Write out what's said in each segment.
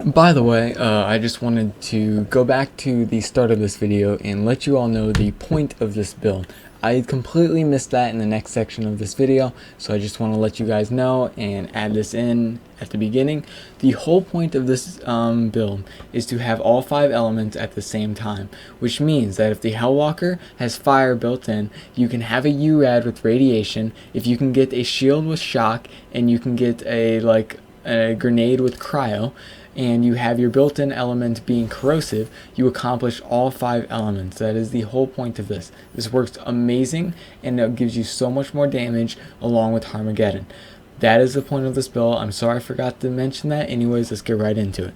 By the way, I just wanted to go back to the start of this video and let you all know the point of this build. I completely missed that in the next section of this video, so I just want to let you guys know and add this in at the beginning. The whole point of this build is to have all 5 elements at the same time, which means that if the Hellwalker has fire built in, you can have a URAD with radiation, if you can get a shield with shock, and you can get a grenade with cryo, and you have your built-in element being corrosive, you accomplish all 5 elements. That is the whole point of this. This works amazing, and it gives you so much more damage along with Harmageddon. That is the point of this build. I'm sorry I forgot to mention that. Anyways, let's get right into it.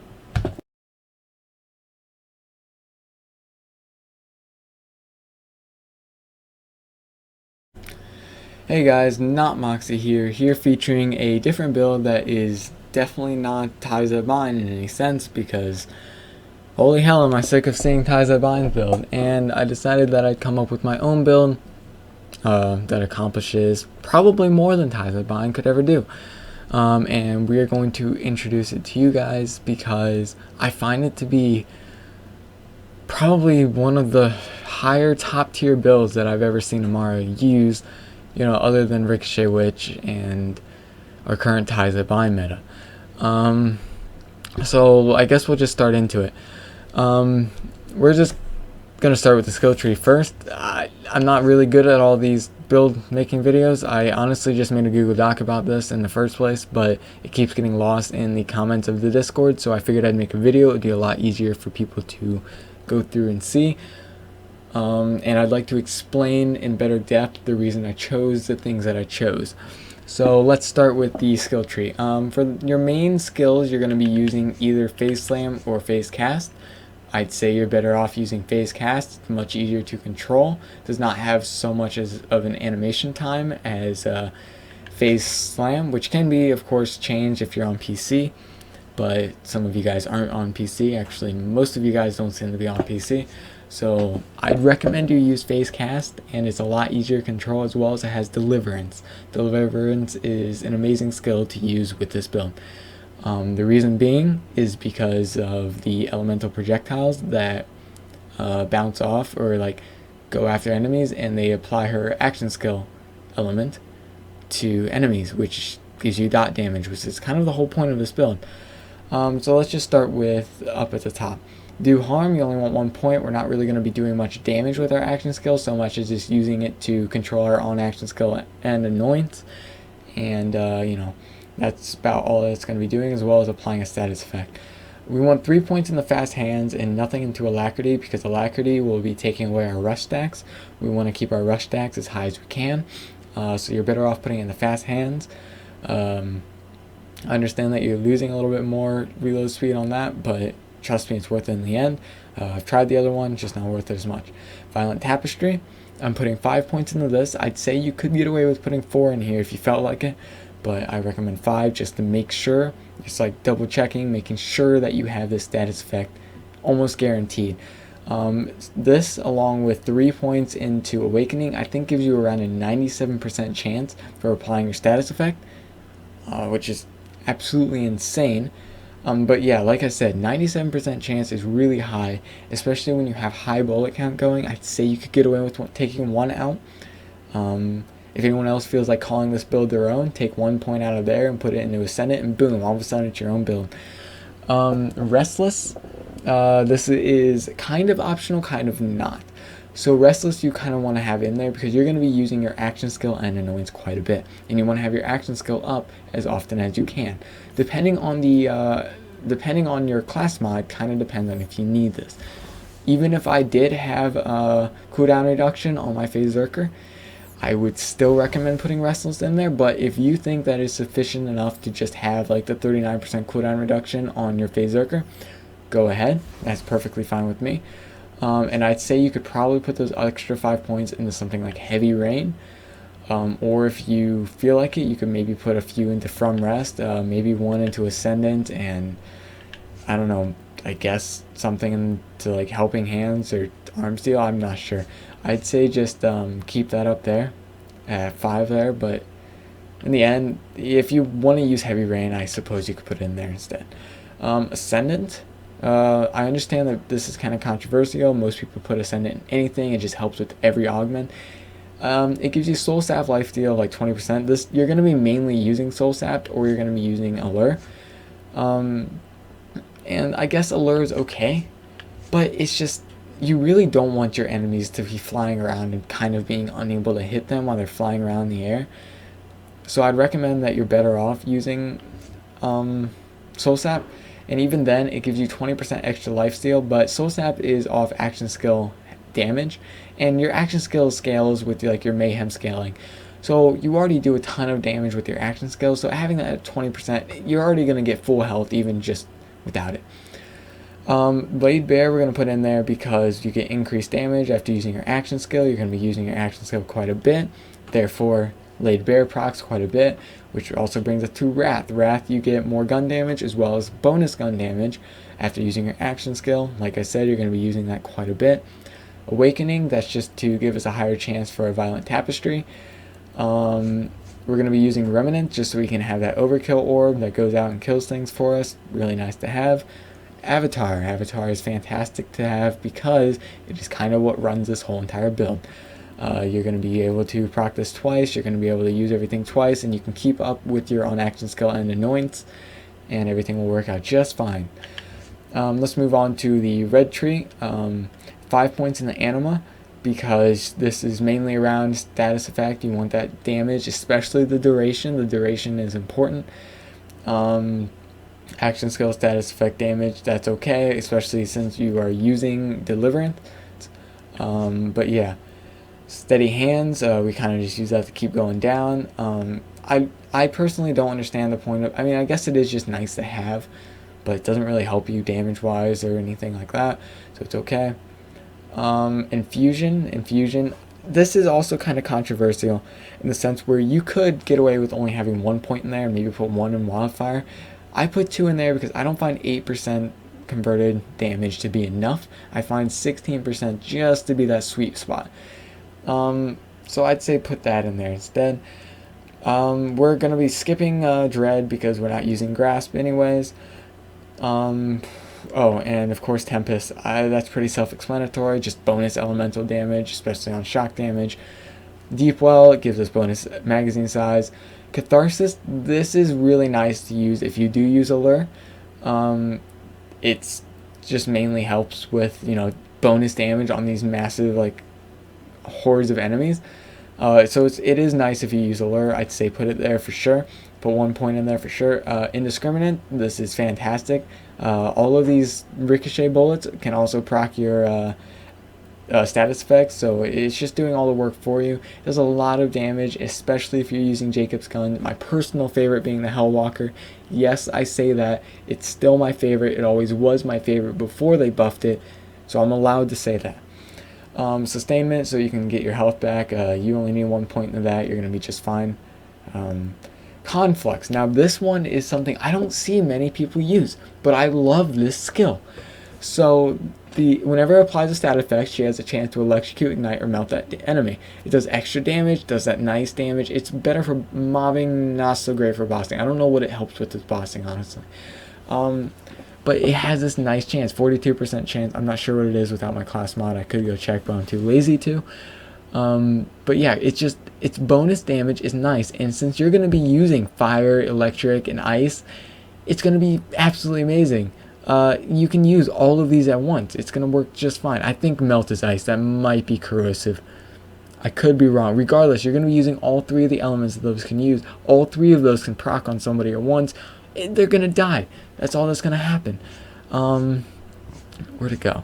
Hey guys, not Moxie here featuring a different build that is definitely not ties that bind in any sense, because holy hell am I sick of seeing ties that bind build, and I decided that I'd come up with my own build that accomplishes probably more than ties that bind could ever do. And we are going to introduce it to you guys because I find it to be probably one of the higher top tier builds that I've ever seen Amara use, you know, other than Ricochet Witch and our current ties that bind meta. So I guess we'll just start into it. We're just gonna start with the skill tree first. I'm not really good at all these build making videos. I honestly just made a Google Doc about this in the first place, but it keeps getting lost in the comments of the Discord, so I figured I'd make a video. It'd be a lot easier for people to go through and see. And I'd like to explain in better depth the reason I chose the things that I chose. So let's start with the skill tree. For your main skills, you're going to be using either Phaseslam or Phasecast. I'd say you're better off using Phasecast. It's much easier to control. Does not have so much of an animation time as Phaseslam, which can be, of course, changed if you're on PC. But some of you guys aren't on PC. Actually, most of you guys don't seem to be on PC. So I'd recommend you use Phasecast, and it's a lot easier to control, as well as it has Deliverance. Deliverance is an amazing skill to use with this build. The reason being is because of the elemental projectiles that bounce off or like go after enemies, and they apply her action skill element to enemies, which gives you dot damage, which is kind of the whole point of this build. So let's just start with up at the top. Do harm, you only want 1 point. We're not really going to be doing much damage with our action skill, so much as just using it to control our own action skill and annoyance. And, you know, that's about all that it's going to be doing, as well as applying a status effect. We want 3 points in the fast hands and nothing into alacrity, because alacrity will be taking away our rush stacks. We want to keep our rush stacks as high as we can, so you're better off putting it in the fast hands. I understand that you're losing a little bit more reload speed on that, but trust me, it's worth it in the end. I've tried the other one, just not worth it as much. Violent Tapestry, I'm putting 5 points into this. I'd say you could get away with putting 4 in here if you felt like it, but I recommend 5 just to make sure, just like double checking, making sure that you have this status effect almost guaranteed. This, along with 3 points into Awakening, I think gives you around a 97% chance for applying your status effect, which is absolutely insane. But yeah, like I said, 97% chance is really high, especially when you have high bullet count going. I'd say you could get away with taking 1 out. If anyone else feels like calling this build their own, take 1 point out of there and put it into Ascendant, and boom, all of a sudden it's your own build. Restless, this is kind of optional, kind of not. So Restless you kind of want to have in there because you're going to be using your action skill and annoyance quite a bit, and you want to have your action skill up as often as you can. Depending on your class mod, kind of depends on if you need this. Even if I did have cooldown reduction on my Phaserzerker, I would still recommend putting Restless in there. But if you think that is sufficient enough to just have like the 39% cooldown reduction on your Phaserzerker, go ahead. That's perfectly fine with me. And I'd say you could probably put those extra 5 points into something like Heavy Rain. Or if you feel like it, you could maybe put a few into From Rest, maybe 1 into Ascendant, and I don't know, I guess something into like Helping Hands or Arm Steel, I'm not sure. I'd say just keep that up there at 5 there, but in the end, if you want to use Heavy Rain, I suppose you could put it in there instead. Ascendant. I understand that this is kind of controversial. Most people put Ascendant in anything. It just helps with every augment. It gives you Soul Sap lifesteal like 20%. This, you're going to be mainly using Soul Sap, or you're going to be using Allure. And I guess Allure is okay, but it's just, you really don't want your enemies to be flying around and kind of being unable to hit them while they're flying around in the air. So I'd recommend that you're better off using Soul Sap. And even then, it gives you 20% extra lifesteal, but Soul Sap is off action skill damage, and your action skill scales with like your mayhem scaling. So you already do a ton of damage with your action skill, so having that at 20%, you're already going to get full health even just without it. Blade Bear we're going to put in there because you get increased damage after using your action skill. You're going to be using your action skill quite a bit, therefore Blade Bear procs quite a bit, which also brings us to Wrath. Wrath, you get more gun damage as well as bonus gun damage after using your action skill. Like I said, you're going to be using that quite a bit. Awakening, that's just to give us a higher chance for a Violent Tapestry. We're going to be using Remnant just so we can have that overkill orb that goes out and kills things for us. Really nice to have. Avatar. Avatar is fantastic to have because it is kind of what runs this whole entire build. You're going to be able to proc this twice, you're going to be able to use everything twice, and you can keep up with your own action skill and annoyance, and everything will work out just fine. Let's move on to the red tree. 5 points in the Anima, because this is mainly around status effect. You want that damage, especially the duration. The duration is important. Action skill, status effect damage, that's okay, especially since you are using Deliverance. But yeah. Steady Hands, we kind of just use that to keep going down. I personally don't understand the point of, I mean, I guess it is just nice to have, but it doesn't really help you damage wise or anything like that, so it's okay. Infusion, this is also kind of controversial in the sense where you could get away with only having 1 point in there and maybe put 1 in Wildfire. I put 2 in there because I don't find 8% converted damage to be enough. I find 16% just to be that sweet spot. So I'd say put that in there instead. We're going to be skipping Dread because we're not using Grasp anyways. Oh, and of course Tempest. That's pretty self-explanatory, just bonus elemental damage, especially on shock damage. Deep Well, it gives us bonus magazine size. Catharsis, this is really nice to use if you do use Allure. It's just mainly helps with, you know, bonus damage on these massive, like, hordes of enemies. So it is nice if you use Allure. I'd say put it there for sure. Put 1 point in there for sure. Indiscriminate, this is fantastic. All of these ricochet bullets can also proc your status effects, so it's just doing all the work for you. It does a lot of damage, especially if you're using Jacob's gun. My personal favorite being the Hellwalker. Yes, I say that. It's still my favorite. It always was my favorite before they buffed it, so I'm allowed to say that. Sustainment, so you can get your health back. You only need 1 point into that. You're going to be just fine. Conflux. Now this one is something I don't see many people use, but I love this skill. So whenever it applies a stat effect, she has a chance to electrocute, ignite, or melt that enemy. It does extra damage, does that nice damage. It's better for mobbing, not so great for bossing. I don't know what it helps with this bossing, honestly. But it has this nice chance, 42% chance. I'm not sure what it is without my class mod. I could go check, but I'm too lazy to. But yeah, its bonus damage is nice. And since you're going to be using fire, electric, and ice, it's going to be absolutely amazing. You can use all of these at once. It's going to work just fine. I think melt is ice. That might be corrosive. I could be wrong. Regardless, you're going to be using all 3 of the elements that those can use. All 3 of those can proc on somebody at once. They're going to die. That's all that's going to happen. Where'd it go?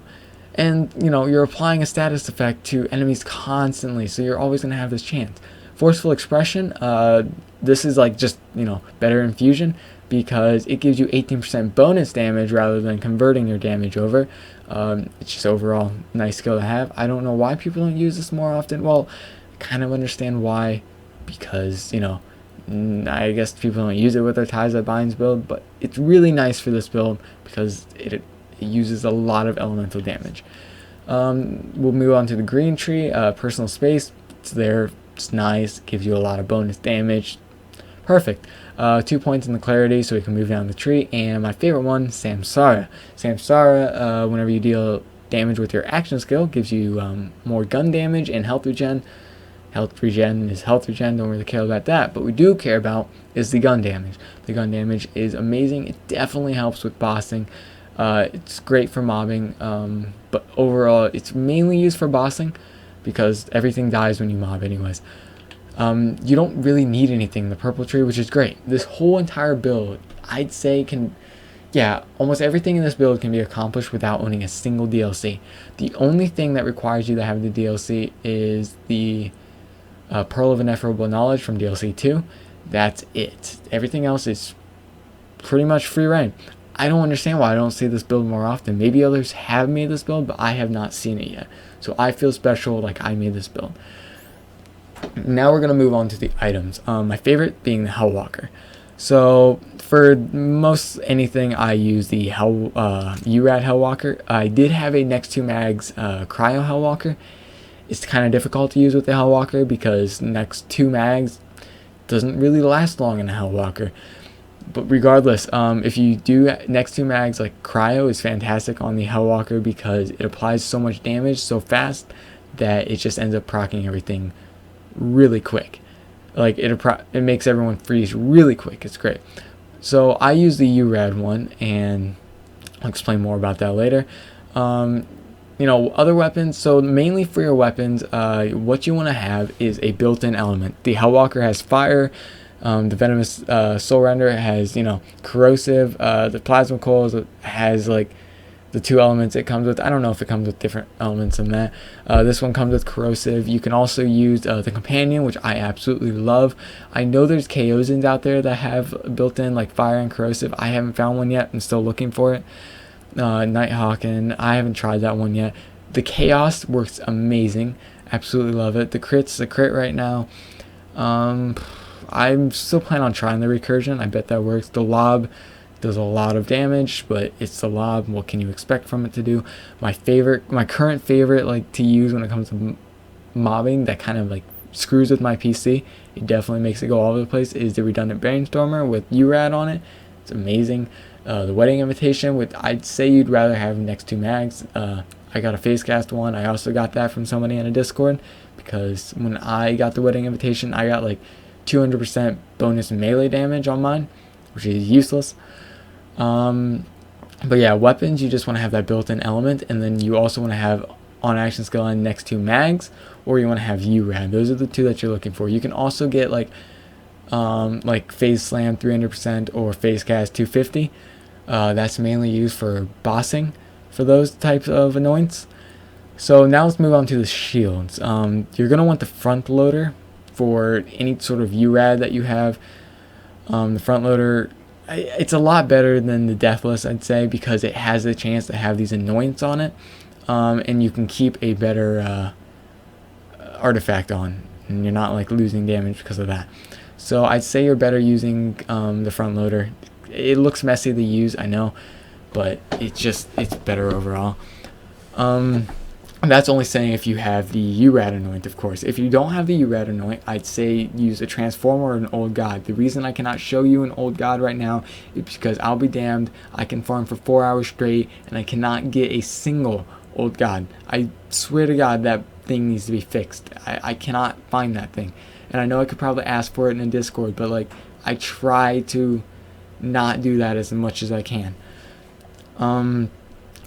And, you know, you're applying a status effect to enemies constantly, so you're always going to have this chance. Forceful Expression, this is like just, you know, better infusion because it gives you 18% bonus damage rather than converting your damage over. It's just overall nice skill to have. I don't know why people don't use this more often. Well, I kind of understand why, because, you know, I guess people don't use it with their Ties That Binds build, but it's really nice for this build because it uses a lot of elemental damage. We'll move on to the green tree. Personal Space, it's there, it's nice, gives you a lot of bonus damage. Perfect. 2 points in the clarity so he can move down the tree. And my favorite one, Samsara. Samsara, whenever you deal damage with your action skill, gives you more gun damage and health regen. Health regen is health regen, don't really care about that. But we do care about is the gun damage. The gun damage is amazing. It definitely helps with bossing. It's great for mobbing, but overall it's mainly used for bossing because everything dies when you mob anyways. You don't really need anything in the purple tree, which is great. This whole entire build, I'd say almost everything in this build can be accomplished without owning a single DLC. The only thing that requires you to have the DLC is the Pearl of Ineffable Knowledge from DLC 2. That's it. Everything else is pretty much free reign. I don't understand why I don't see this build more often. Maybe others have made this build, but I have not seen it yet. So I feel special, like I made this build. Now we're going to move on to the items. My favorite being the Hellwalker. So for most anything, I use the URAD Hellwalker. I did have a next 2 mags Cryo Hellwalker. It's kind of difficult to use with the Hellwalker because next 2 mags doesn't really last long in a Hellwalker. But regardless, if you do next 2 mags, like Cryo is fantastic on the Hellwalker because it applies so much damage so fast that it just ends up proccing everything really quick. Like it makes everyone freeze really quick. It's great. So I use the URAD one, and I'll explain more about that later. Other weapons. So mainly for your weapons, what you want to have is a built-in element. The Hellwalker has fire. The Venomous Soul Render has, corrosive. The Plasma Coils has like the 2 elements it comes with. I don't know if it comes with different elements than that. This one comes with corrosive. You can also use the Companion, which I absolutely love. I know there's Chaosians out there that have built-in like fire and corrosive. I haven't found one yet. I'm still looking for it. Nighthawk, and I haven't tried that one yet. The Chaos works amazing. Absolutely love it. The crit right now. I'm still planning on trying the recursion. I bet that works. The lob does a lot of damage, but it's the lob. What can you expect from it to do? My current favorite, like to use when it comes to mobbing, that kind of like screws with my PC. It definitely makes it go all over the place. Is the redundant brainstormer with URAD on it. It's amazing. The wedding invitation, I'd say you'd rather have next 2 mags. I got a Phasecast one. I also got that from somebody in a Discord because when I got the wedding invitation, I got like 200% bonus melee damage on mine, which is useless. But yeah, weapons, you just want to have that built-in element, and then you also want to have on action skill and next 2 mags, or you want to have URAD. Those are the 2 that you're looking for. You can also get like Phaseslam 300% or Phasecast 250. That's mainly used for bossing for those types of annoyance. So now let's move on to the shields. You're going to want the front loader for any sort of URAD that you have. The front loader, it's a lot better than the Deathless, I'd say, because it has the chance to have these annoyance on it, and you can keep a better artifact on, and you're not like losing damage because of that. So I'd say you're better using the front loader. It looks messy to use, I know, but it's better overall. That's only saying if you have the URAD anoint, of course. If you don't have the URAD anoint, I'd say use a transformer or an old god. The reason I cannot show you an old god right now is because I'll be damned, I can farm for 4 hours straight and I cannot get a single old god. I swear to God that thing needs to be fixed. I cannot find that thing. And I know I could probably ask for it in a Discord, but like I try to not do that as much as I can.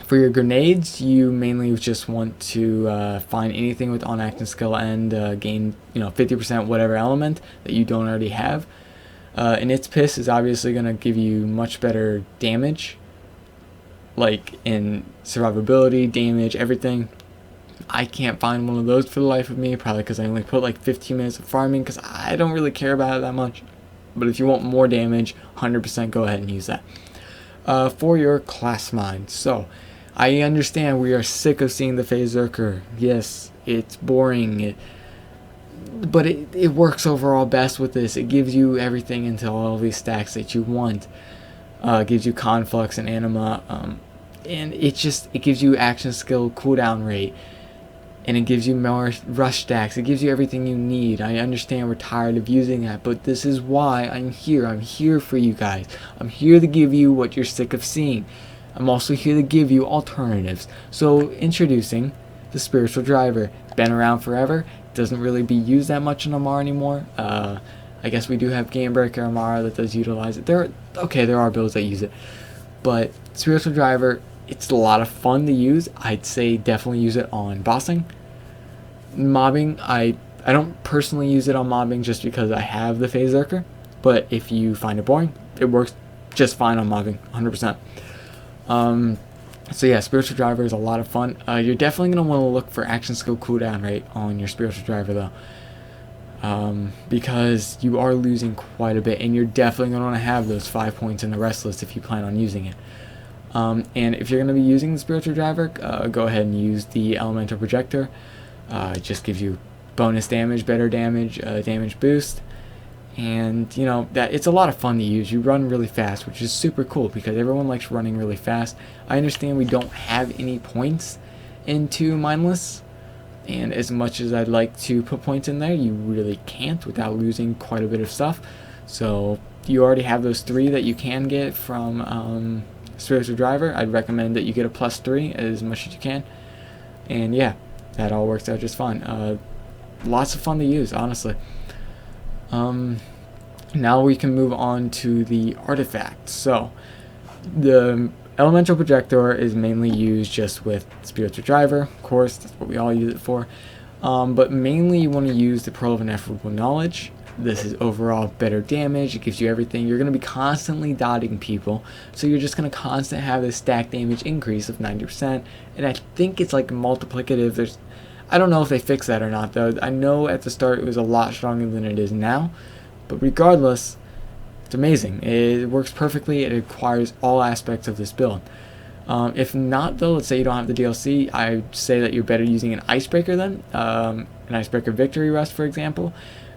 For your grenades, you mainly just want to find anything with on action skill and gain 50% whatever element that you don't already have. And its piss is obviously going to give you much better damage, like in survivability, damage, everything. I can't find one of those for the life of me, probably because I only put like 15 minutes of farming because I don't really care about it that much. But if you want more damage, 100% go ahead and use that. For your class mine, so I understand we are sick of seeing the Phazerker. Yes, it's boring, but it works overall best with this. It gives you everything into all these stacks that you want. It gives you Conflux and Anima, and it gives you action skill cooldown rate. and it gives you more rush stacks. It gives you everything you need. I understand we're tired of using that, but this is why I'm here. I'm here for you guys. I'm here to give you what you're sick of seeing. I'm also here to give you alternatives. So introducing the Spiritual Driver. Been around forever. Doesn't really be used that much in Amara anymore. I guess we do have Game Breaker Amara that does utilize it. There are builds that use it. But Spiritual Driver, it's a lot of fun to use. I'd say definitely use it on bossing. Mobbing, I don't personally use it on mobbing just because I have the Phasegrasp, but if you find it boring, it works just fine on mobbing, 100%. So yeah, Spiritual Driver is a lot of fun. You're definitely going to want to look for action skill cooldown rate on your Spiritual Driver though, because you are losing quite a bit, and you're definitely going to want to have those 5 points in the rest list if you plan on using it. And if you're going to be using the Spiritual Driver, go ahead and use the Elemental Projector. It just gives you bonus damage, better damage, damage boost, and you know that it's a lot of fun to use. You run really fast, which is super cool because everyone likes running really fast. I understand we don't have any points into Mindless, and as much as I'd like to put points in there, you really can't without losing quite a bit of stuff. So you already have those 3 that you can get from Spiritual Driver. I'd recommend that you get a +3 as much as you can, and yeah, that all works out just fine. Lots of fun to use, honestly. Now we can move on to the artifacts. So the Elemental Projector is mainly used just with Spiritual Driver, of course, that's what we all use it for. But mainly you want to use the Pearl of Ineffable Knowledge. This is overall better damage. It gives you everything. You're going to be constantly dotting people, so you're just going to constantly have this stack damage increase of 90%. And I think it's like multiplicative. I don't know if they fixed that or not though. I know at the start it was a lot stronger than it is now, but regardless, it's amazing. It works perfectly. It acquires all aspects of this build. If not though, let's say you don't have the DLC, I'd say that you're better using an Icebreaker then, an Icebreaker Victory Rust for example.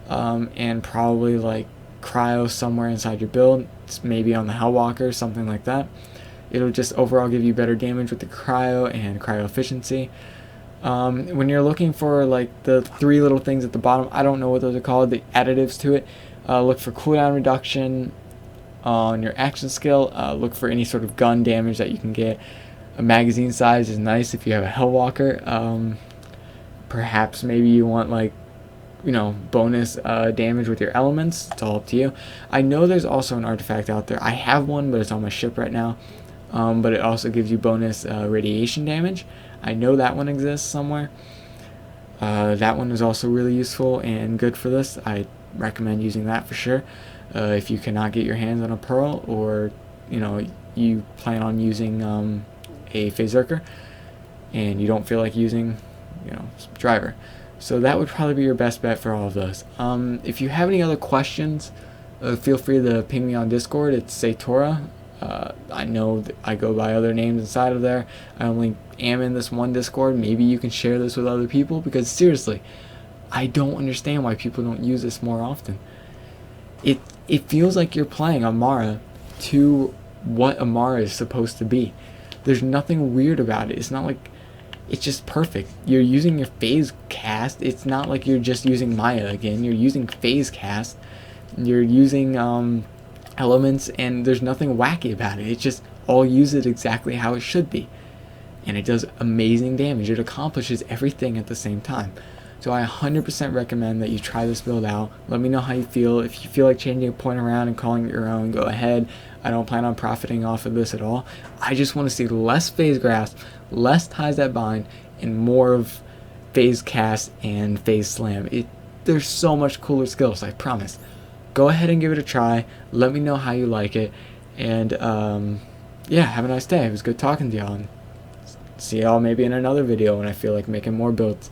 And probably like cryo somewhere inside your build, maybe on the Hellwalker, something like that. It'll just overall give you better damage with the cryo and cryo efficiency. When you're looking for like the 3 little things at the bottom, I don't know what those are called, the additives to it, look for cooldown reduction on your action skill, look for any sort of gun damage that you can get. A magazine size is nice if you have a Hellwalker. Perhaps maybe you want like, you know, bonus damage with your elements. It's all up to you. I know there's also an artifact out there. I have one, but it's on my ship right now. But it also gives you bonus radiation damage. I know that one exists somewhere. That one is also really useful and good for this. I recommend using that for sure. If you cannot get your hands on a Pearl, or you know you plan on using a Phasegrasp and you don't feel like using, you know, Driver. So that would probably be your best bet for all of those. If you have any other questions, feel free to ping me on Discord. It's Satora. I know that I go by other names inside of there. I only am in this one Discord. Maybe you can share this with other people, because seriously, I don't understand why people don't use this more often. It feels like you're playing Amara to what Amara is supposed to be. There's nothing weird about it. It's not like, it's just perfect. You're using your Phasecast. It's not like you're just using Maya again. You're using Phasecast. You're using elements, and there's nothing wacky about it. It just all uses exactly how it should be. And it does amazing damage. It accomplishes everything at the same time. So I 100% recommend that you try this build out. Let me know how you feel. If you feel like changing a point around and calling it your own, go ahead. I don't plan on profiting off of this at all. I just want to see less Phasegrasp, less ties that bind, and more of Phasecast and Phaseslam. There's so much cooler skills, I promise. Go ahead and give it a try. Let me know how you like it. And yeah, have a nice day. It was good talking to y'all. And see y'all maybe in another video when I feel like making more builds.